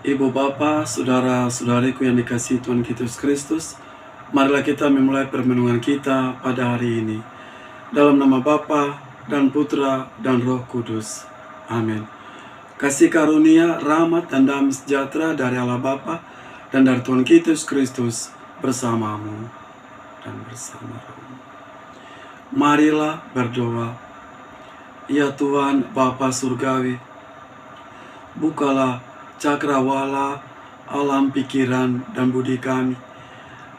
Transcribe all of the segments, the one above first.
Ibu Bapa, saudara-saudariku yang dikasihi Tuhan Yesus Kristus, marilah kita memulai permenungan kita pada hari ini. Dalam nama Bapa dan Putra dan Roh Kudus. Amin. Kasih karunia, rahmat, dan damai sejahtera dari Allah Bapa dan dari Tuhan Yesus Kristus bersamamu dan bersama rohmu. Marilah berdoa. Ya Tuhan Bapa Surgawi, bukalah cakrawala alam pikiran dan budi kami,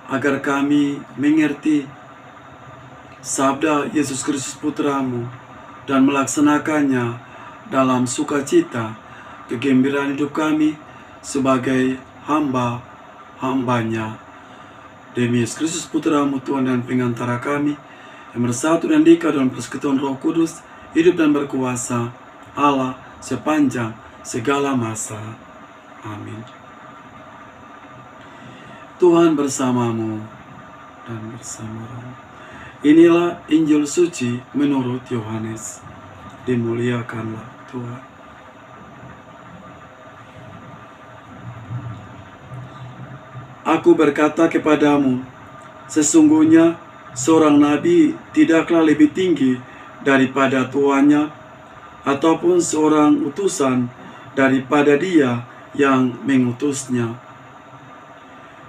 agar kami mengerti sabda Yesus Kristus Putramu dan melaksanakannya dalam sukacita, kegembiraan hidup kami sebagai hamba-hambanya. Demi Yesus Kristus Putramu, Tuhan dan pengantara kami, yang bersatu dan diikat dalam persekutuan Roh Kudus, hidup dan berkuasa Allah sepanjang segala masa. Amin. Tuhan bersamamu dan bersamamu. Inilah Injil suci menurut Yohanes. Dimuliakanlah Tuhan. Aku berkata kepadamu, sesungguhnya seorang nabi tidaklah lebih tinggi daripada tuannya, ataupun seorang utusan daripada dia yang mengutusnya.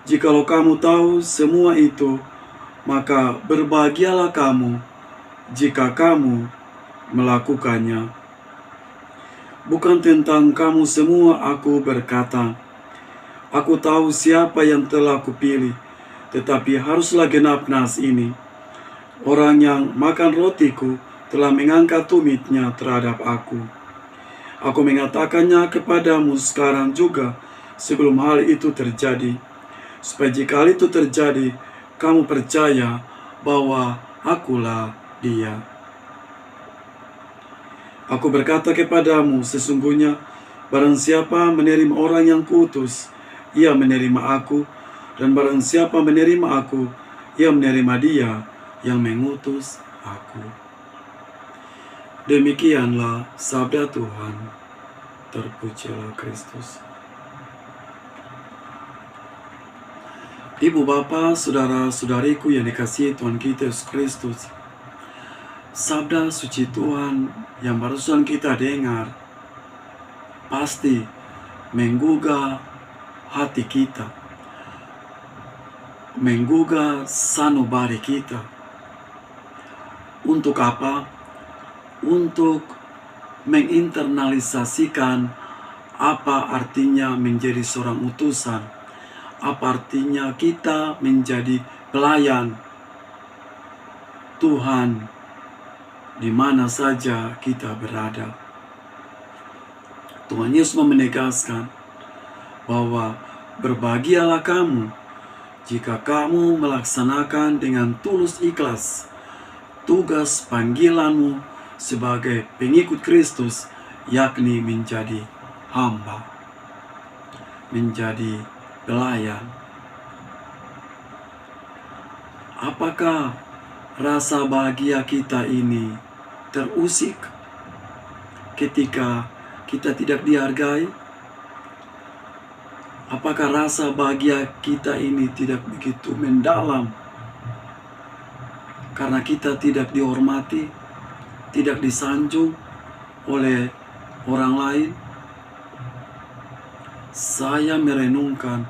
Jikalau kamu tahu semua itu, maka berbahagialah kamu jika kamu melakukannya. Bukan tentang kamu semua aku berkata. Aku tahu siapa yang telah kupilih, tetapi haruslah genap nas ini. Orang yang makan rotiku telah mengangkat tumitnya terhadap aku. Aku mengatakannya kepadamu sekarang juga, sebelum hal itu terjadi, supaya jika hal itu terjadi, kamu percaya bahwa akulah Dia. Aku berkata kepadamu, sesungguhnya barang siapa menerima orang yang kuutus, ia menerima aku, dan barang siapa menerima aku, ia menerima Dia yang mengutus aku. Demikianlah sabda Tuhan. Terpujilah Kristus. Ibu Bapa, saudara-saudariku yang dikasihi Tuhan Yesus Kristus, sabda suci Tuhan yang barusan kita dengar pasti menggugah hati kita, menggugah sanubari kita. Untuk apa? Untuk menginternalisasikan apa artinya menjadi seorang utusan, apa artinya kita menjadi pelayan Tuhan di mana saja kita berada. Tuhan Yesus menegaskan bahwa berbahagialah kamu jika kamu melaksanakan dengan tulus ikhlas tugas panggilanmu sebagai pengikut Kristus, yakni menjadi hamba, menjadi pelayan. Apakah rasa bahagia kita ini terusik ketika kita tidak dihargai? Apakah rasa bahagia kita ini tidak begitu mendalam karena kita tidak dihormati, tidak disanjung oleh orang lain? Saya merenungkan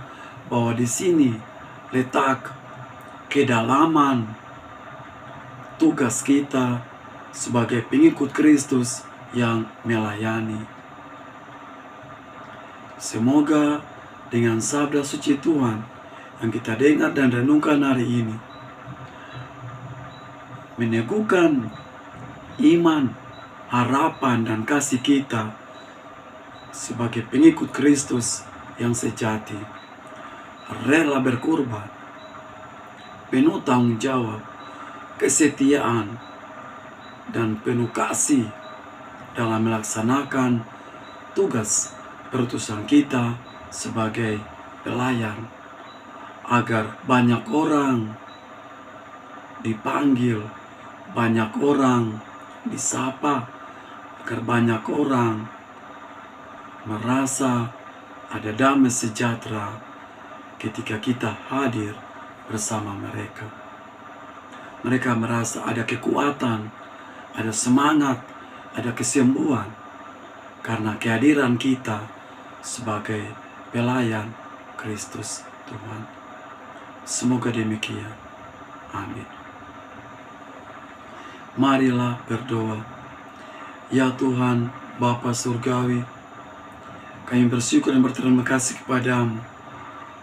bahwa di sini letak kedalaman tugas kita sebagai pengikut Kristus yang melayani. Semoga dengan sabda suci Tuhan yang kita dengar dan renungkan hari ini meneguhkan iman, harapan, dan kasih kita sebagai pengikut Kristus yang sejati, rela berkorban, penuh tanggung jawab, kesetiaan, dan penuh kasih dalam melaksanakan tugas perutusan kita sebagai pelayan, agar banyak orang dipanggil, banyak orang disapa, agar banyak orang merasa ada damai sejahtera ketika kita hadir bersama mereka. Mereka merasa ada kekuatan, ada semangat, ada kesembuhan karena kehadiran kita sebagai pelayan Kristus Tuhan. Semoga demikian. Amin. Marilah berdoa. Ya Tuhan, Bapa Surgawi, kami bersyukur dan berterima kasih kepadamu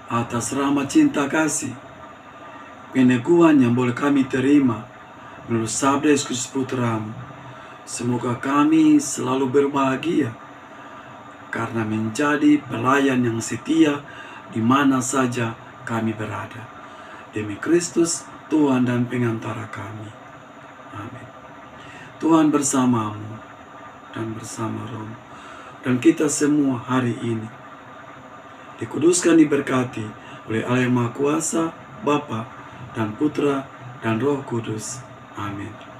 atas rahmat cinta kasih, peneguhan yang boleh kami terima melalui sabda Yesus Putramu. Semoga kami selalu berbahagia karena menjadi pelayan yang setia di mana saja kami berada. Demi Kristus, Tuhan dan pengantara kami. Amin. Tuhan bersamamu dan bersama Roh dan kita semua hari ini dikuduskan, diberkati oleh Allah yang Maha Kuasa, Bapa dan Putra dan Roh Kudus. Amin.